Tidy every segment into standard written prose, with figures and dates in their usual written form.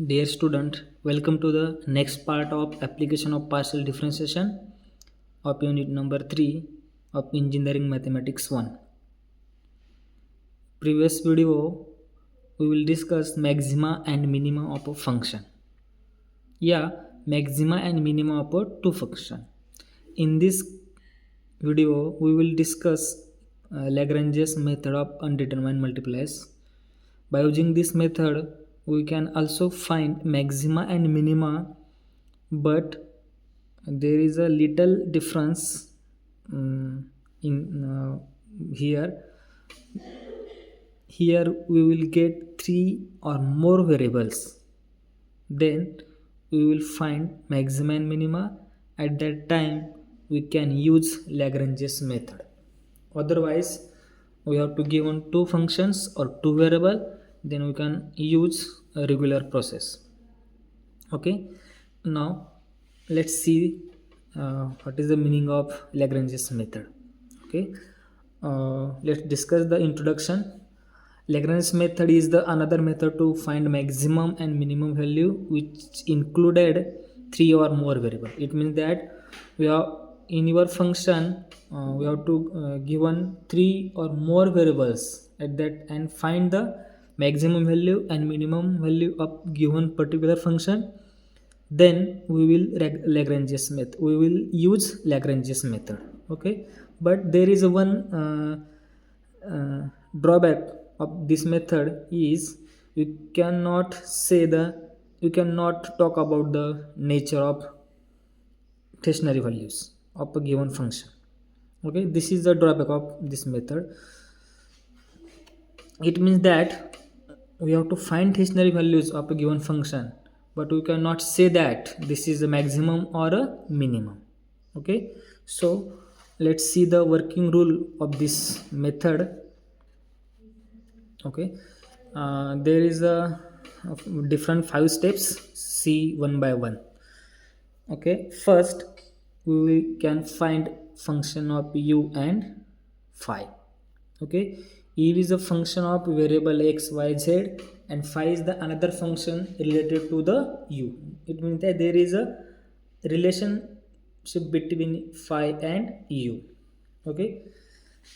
Dear student, welcome to the next part of application of partial differentiation of unit number 3 of engineering mathematics 1. Previous video we will discuss maxima and minima of a function. Yeah, maxima and minima of a two function. In this video we will discuss Lagrange's method of undetermined multipliers. By using this method, we can also find maxima and minima, but there is a little difference in here. Here we will get three or more variables. Then we will find maxima and minima. At that time, we can use Lagrange's method. Otherwise, we have to give on two functions or two variable, then we can use a regular process. Okay, now let's see what is the meaning of Lagrange's method. Okay, let's discuss the introduction. Lagrange's method is the another method to find maximum and minimum value which included three or more variable. It means that we have in your function we have to given three or more variables at that and find the maximum value and minimum value of given particular function. Then we will Lagrange's method. We will use Lagrange's method. Okay, but there is one drawback of this method is you cannot talk about the nature of stationary values of a given function. Okay, this is the drawback of this method. It means that we have to find stationary values of a given function, but we cannot say that this is a maximum or a minimum. Okay, so let's see the working rule of this method. Okay, there is a different 5 steps. See one by one. Okay, first we can find function of u and phi. Okay, u is a function of variable x, y, z, and phi is the another function related to the u. It means that there is a relationship between phi and u. Okay,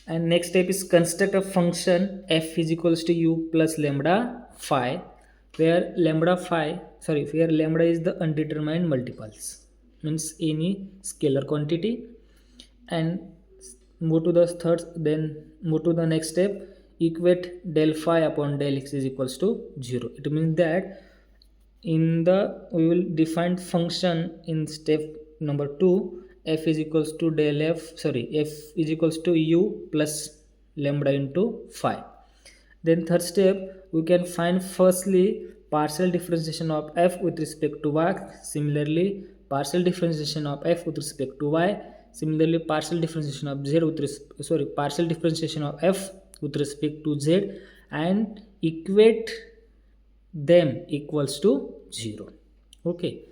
and next step is construct a function f is equals to u plus lambda phi, where lambda is the undetermined multiples, means any scalar quantity. And move to the next step, equate del phi upon del x is equals to 0. It means that we will define function in step number 2, f is equals to f is equals to u plus lambda into phi. Then third step, we can find firstly partial differentiation of f with respect to y, similarly partial differentiation of f with respect to y, similarly partial differentiation of partial differentiation of f with respect to z, and equate them equals to 0. Okay,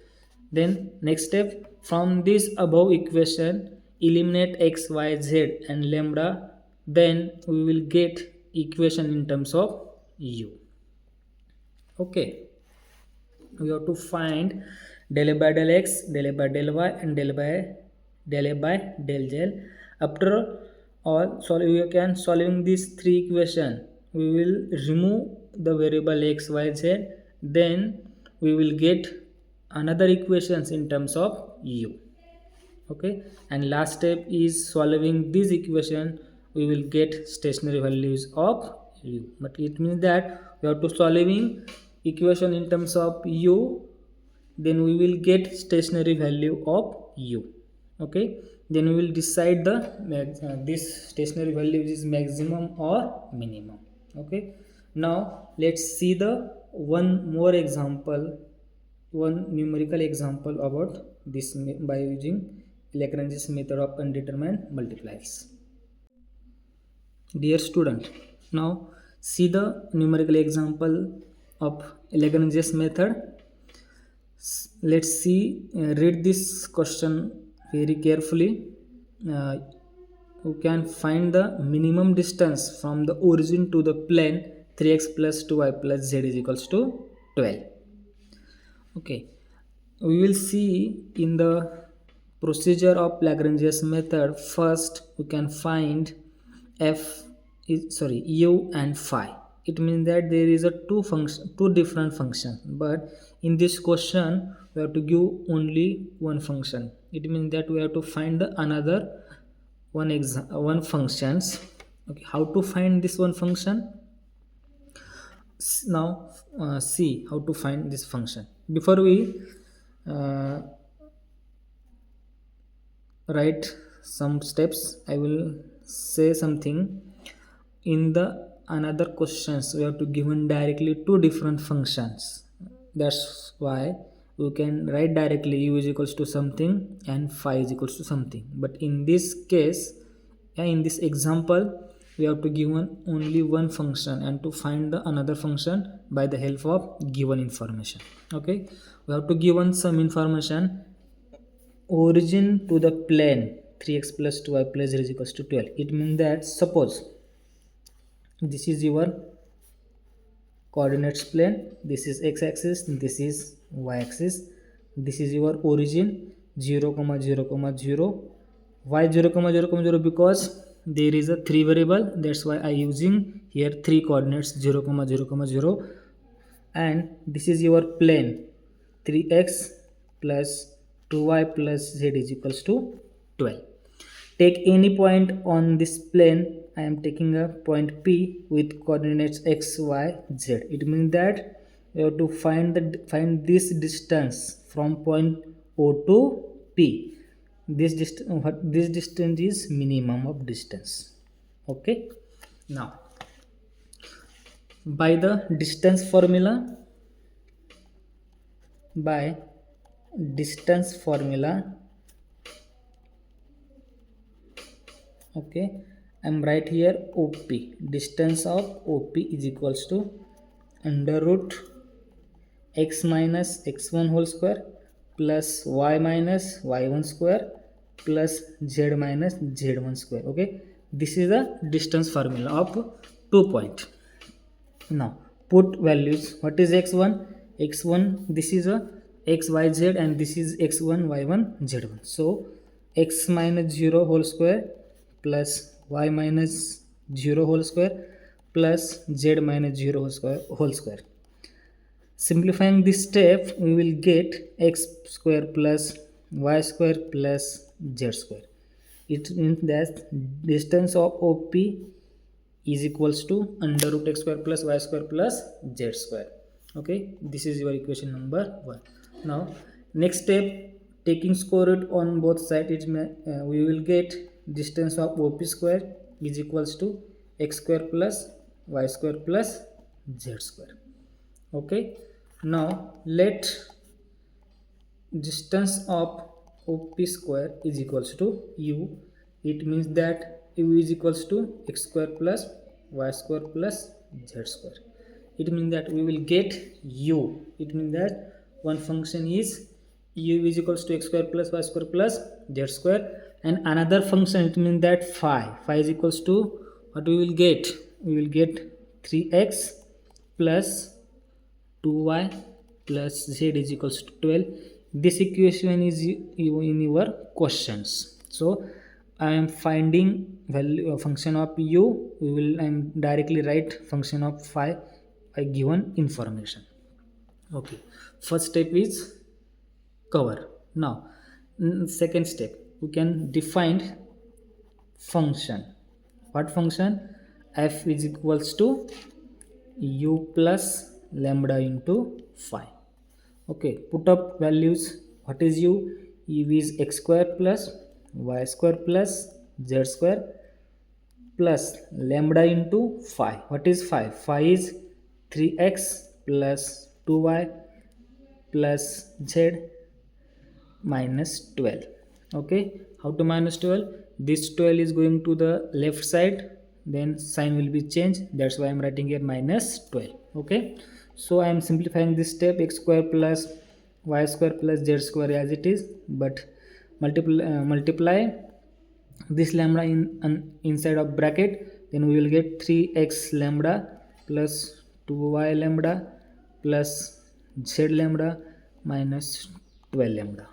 then next step, from this above equation eliminate x, y, z and lambda, then we will get equation in terms of u. Okay, we have to find del a by del x, del a by del y, and del a by del z. After all, solving these three equation, we will remove the variable x, y, z, then we will get another equations in terms of u. Okay, and last step is solving this equation, we will get stationary values of u. But it means that we have to solving equation in terms of u, then we will get stationary value of u. Okay, then we will decide the this stationary value is maximum or minimum. Okay, now let's see the one numerical example about this by using Lagrange's method of undetermined multipliers. Dear student, now see the numerical example of Lagrange's method. Let's see, read this question very carefully. You can find the minimum distance from the origin to the plane 3x plus 2y plus z is equals to 12. Okay, we will see in the procedure of Lagrange's method. First we can find f is sorry u and phi. It means that there is a two different functions, but in this question we have to give only one function. It means that we have to find the another one functions. Okay, how to find this one function? Now see how to find this function. Before we uh, write some steps, I will say something. In the another questions we have to given directly two different functions. That's why we can write directly u is equals to something and phi is equals to something, but in this case, in this example, we have to given only one function and to find the another function by the help of given information. Okay, we have to given some information. Origin to the plane 3x plus 2y plus z is equals to 12. It means that suppose this is your coordinates plane, this is x axis, this is y axis, this is your origin 0 comma 0 comma 0. Why 0 comma 0 comma 0? Because there is a three variable, that's why I using here three coordinates 0 comma 0 comma 0. And this is your plane 3x plus 2y plus z is equals to 12. Take any point on this plane. I am taking a point P with coordinates x, y, z. It means that we have to find this distance from point O to P. This distance is minimum of distance. Okay. Now, by the distance formula, okay, I'm right here OP. Distance of OP is equals to under root x minus x1 whole square plus y minus y1 square plus z minus z1 square. Okay, this is the distance formula of 2 point. Now put values. What is x1? X1, this is a xyz and this is x1 y1 z1. So x minus 0 whole square plus y minus 0 whole square plus z minus 0 whole square. Simplifying this step, we will get x square plus y square plus z square. It means that distance of OP is equals to under root x square plus y square plus z square. Okay, this is your equation number 1. Now next step, taking square root on both sides, we will get distance of OP square is equals to x square plus y square plus z square. Okay, now let distance of OP square is equals to u. It means that u is equals to x square plus y square plus z square. It means that we will get u. It means that one function is u is equals to x square plus y square plus z square, and another function, it means that phi is equals to what we will get? We will get 3x plus 2y plus z is equals to 12. This equation is in your questions. So I am finding value function of u. I am directly write function of phi by given information. Okay, first step is cover. Now second step, we can define function. What function? F is equals to u plus lambda into phi. Okay, put up values. What is u? U is x square plus y square plus z square plus lambda into phi. What is phi? Phi is 3x plus 2y plus z minus 12. Okay, how to minus 12? This 12 is going to the left side, then sign will be changed. That's why I'm writing here minus 12. Okay, so I am simplifying this step, x square plus y square plus z square as it is, but multiply this lambda inside of bracket, then we will get 3x lambda plus 2y lambda plus z lambda minus 12 lambda.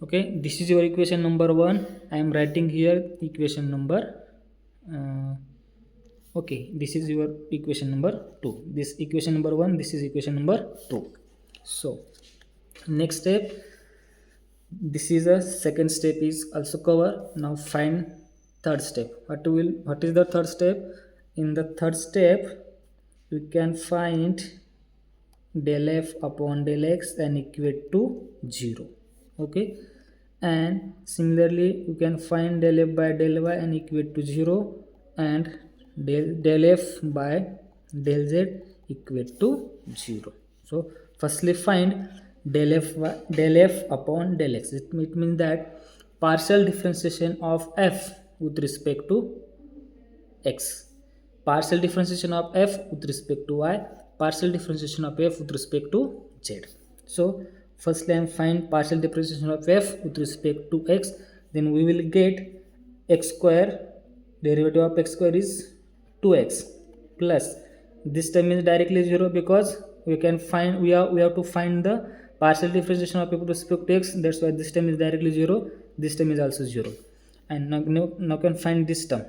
Okay, this is your equation number 1. I am writing here equation number uh, okay, this is your equation number 2. This equation number 1, this is equation number 2. So next step, this is a second step is also cover. Now find third step. What is the third step? In the third step you can find del f upon del x and equate to 0. Okay, and similarly you can find del f by del y and equate to 0, and del f by del z equate to 0. So firstly find del f upon del x. It means that partial differentiation of f with respect to x, partial differentiation of f with respect to y, partial differentiation of f with respect to z. So firstly I am find partial differentiation of f with respect to x, then we will get x square, derivative of x square is 2x, plus this term is directly 0 because we can find we have to find the partial differentiation of f with respect to x. That's why this term is directly 0, this term is also 0. And now can find this term,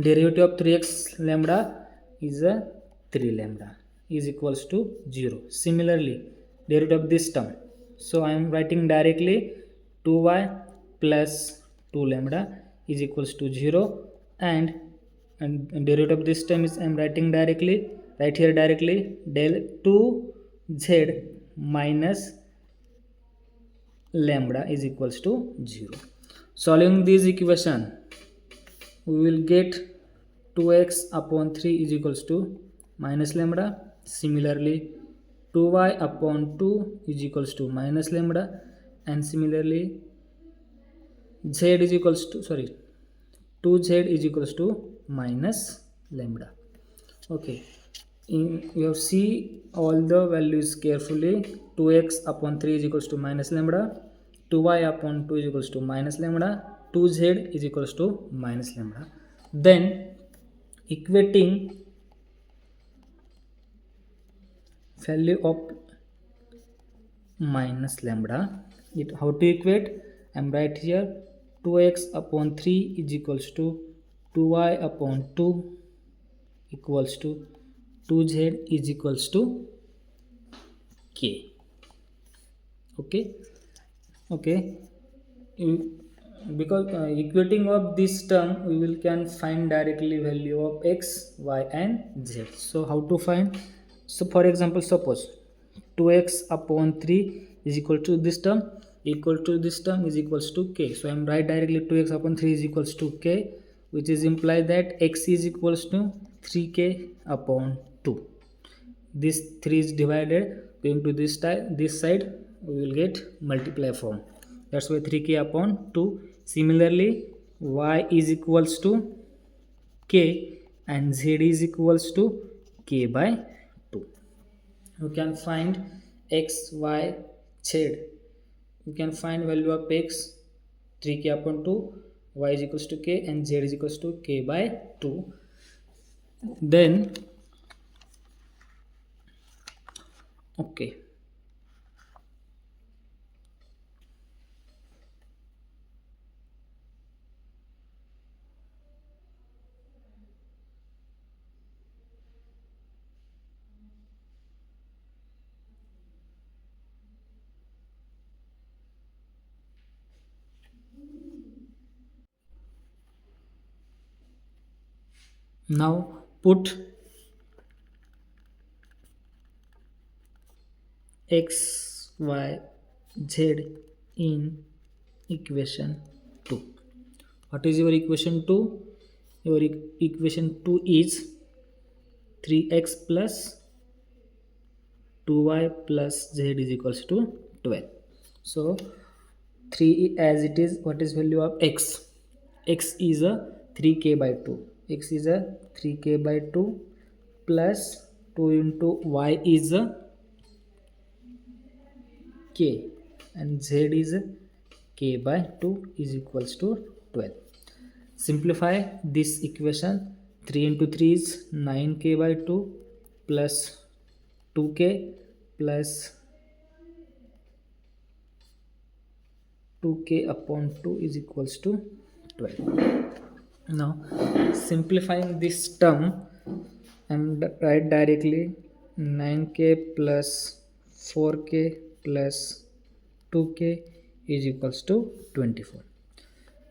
derivative of 3x lambda is a 3 lambda is equals to 0. Similarly derivative of this term, so I am writing directly 2y plus 2 lambda is equals to 0, and derivative of this term is I am writing directly right here directly del 2z minus lambda is equals to 0. Solving this equation we will get 2x upon 3 is equals to minus lambda. Similarly 2y upon 2 is equals to minus lambda, and similarly z is equals to 2z is equals to minus lambda. Okay, you have see all the values carefully. 2x upon 3 is equals to minus lambda, 2y upon 2 is equals to minus lambda, 2z is equals to minus lambda. Then equating value of minus lambda, how to equate? I am right here 2x upon 3 is equals to 2y upon 2 equals to 2z is equals to k. Okay, because equating of this term we will can find directly value of x, y and z. So how to find? So for example, suppose 2x upon 3 is equal to this term is equals to k. So I am write directly 2x upon 3 is equals to k, which is imply that x is equals to 3k upon 2. This 3 is divided going to this side, we will get multiply form. That's why 3k upon 2. Similarly y is equals to k and z is equals to k by 2. You can find x, y, z. You can find value of x 3k upon 2, y is equals to k and z is equals to k by 2. Then okay, now put x, y, z in equation 2. What is your equation 2? Your equation 2 is 3x plus 2y plus z is equals to 12. So 3 as it is, what is value of x? X is a 3k by 2. X is a 3k by 2 plus 2 into y is a k and z is a k by 2 is equals to 12. Simplify this equation. 3 into 3 is 9k by 2 plus 2k plus 2k upon 2 is equals to 12. Now simplifying this term, and write directly 9k plus 4k plus 2k is equals to 24.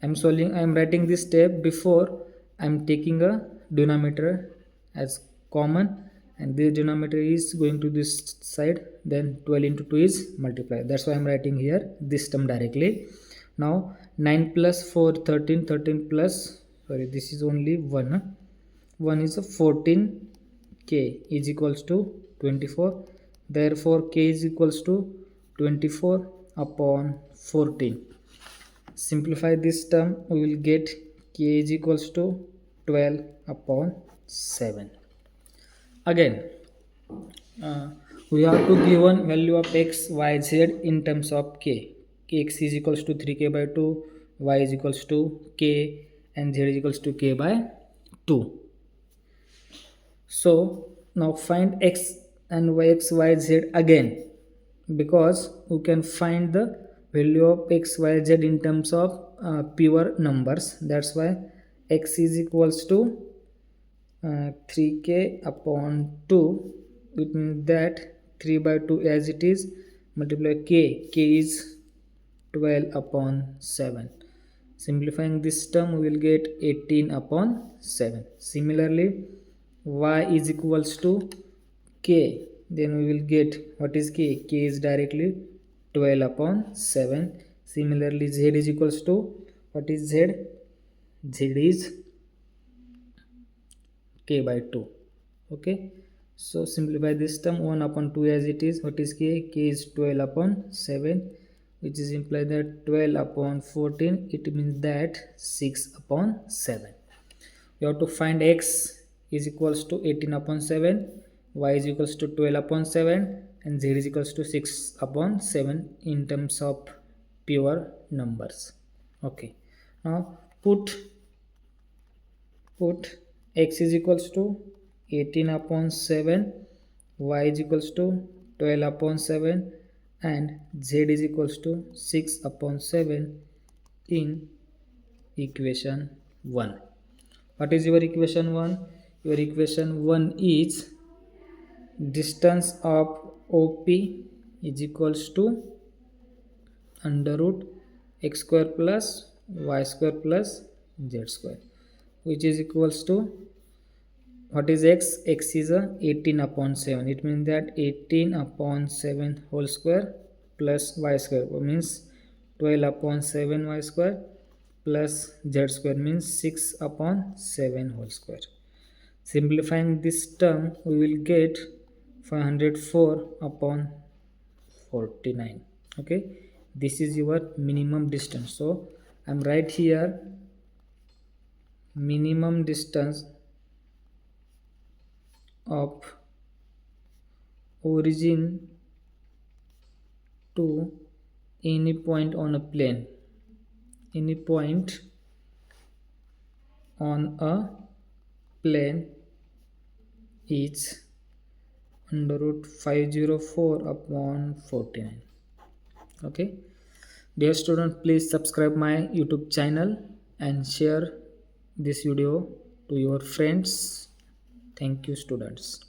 I'm writing this step before I'm taking a denominator as common, and this denominator is going to this side, then 12 into 2 is multiply. That's why I'm writing here this term directly. Now 9 plus 4 13, 13 plus, sorry, this is only 1, 1 is a 14k is equals to 24. Therefore k is equals to 24 upon 14. Simplify this term, we will get k is equals to 12 upon 7. Again, we have to give one value of x, y, z in terms of k. X is equals to 3k by 2, y is equals to k, and z is equals to k by 2. So now find x and y, z again, because we can find the value of x, y, z in terms of pure numbers. That's why x is equals to 3k upon 2. It means that 3 by 2 as it is, multiply k is 12 upon 7. Simplifying this term, we will get 18 upon 7. Similarly, y is equals to k, then we will get what is k. K is directly 12 upon 7. Similarly, z is equals to, what is z? Z is k by 2. Okay, so simplify this term, 1 upon 2 as it is. What is k? K is 12 upon 7, which is imply that 12 upon 14, it means that 6 upon 7. You have to find x is equals to 18 upon 7, y is equals to 12 upon 7, and z is equals to 6 upon 7 in terms of pure numbers. Okay, now put x is equals to 18 upon 7, y is equals to 12 upon 7, and z is equals to 6 upon 7 in equation 1. What is your equation 1? Your equation 1 is distance of OP is equals to under root x square plus y square plus z square, which is equals to, what is x? X is a 18 upon 7. It means that 18 upon 7 whole square plus y square means 12 upon 7 y square plus z square means 6 upon 7 whole square. Simplifying this term, we will get 504 upon 49. Okay, this is your minimum distance. So I'm right here minimum distance of origin to any point on a plane, any point on a plane is under root 504 upon 49. Okay, dear student, please subscribe my YouTube channel and share this video to your friends. Thank you, students.